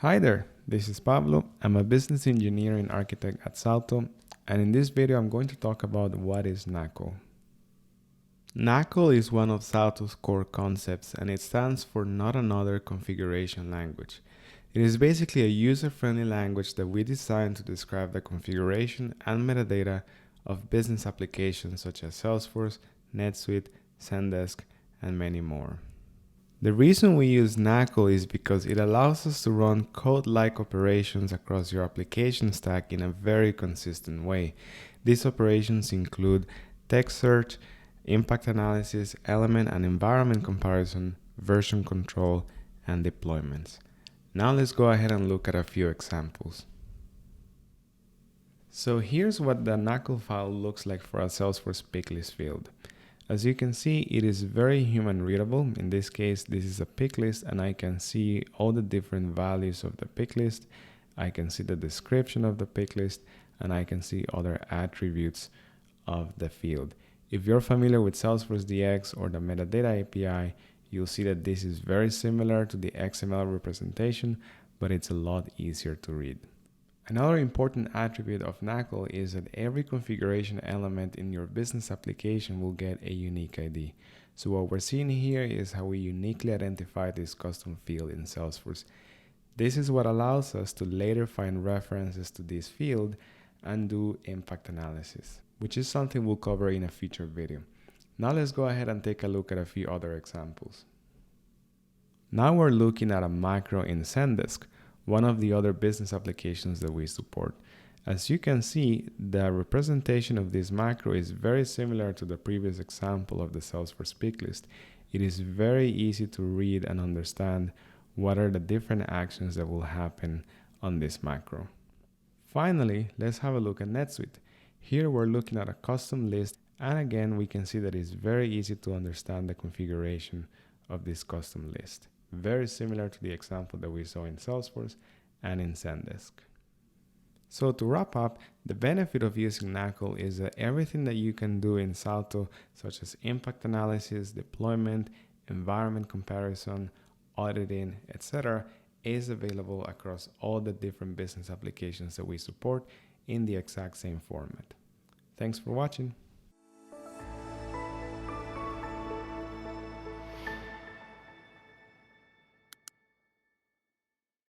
Hi there, this is Pablo. I'm a business engineer and architect at Salto, and in this video I'm going to talk about what is Nacl. Nacl is one of Salto's core concepts, and it stands for Not Another Configuration Language. It is basically a user-friendly language that we designed to describe the configuration and metadata of business applications such as Salesforce, NetSuite, Zendesk, and many more. The reason we use Nacl is because it allows us to run code-like operations across your application stack in a very consistent way. These operations include text search, impact analysis, element and environment comparison, version control, and deployments. Now let's go ahead and look at a few examples. So here's what the Nacl file looks like for a Salesforce pick list field. As you can see, it is very human readable. In this case, this is a pick list and I can see all the different values of the pick list. I can see the description of the pick list and I can see other attributes of the field. If you're familiar with Salesforce DX or the metadata API, you'll see that this is very similar to the XML representation, but it's a lot easier to read. Another important attribute of Nacl is that every configuration element in your business application will get a unique ID. So what we're seeing here is how we uniquely identify this custom field in Salesforce. This is what allows us to later find references to this field and do impact analysis, which is something we'll cover in a future video. Now let's go ahead and take a look at a few other examples. Now we're looking at a macro in Zendesk, one of the other business applications that we support. As you can see, the representation of this macro is very similar to the previous example of the Salesforce pick list. It is very easy to read and understand what are the different actions that will happen on this macro. Finally, let's have a look at NetSuite. Here we're looking at a custom list, and again we can see that it's very easy to understand the configuration of this custom list. Very similar to the example that we saw in Salesforce and in Zendesk. So to wrap up, the benefit of using Nacl is that everything that you can do in Salto, such as impact analysis, deployment, environment comparison, auditing, etc., is available across all the different business applications that we support in the exact same format. Thanks for watching.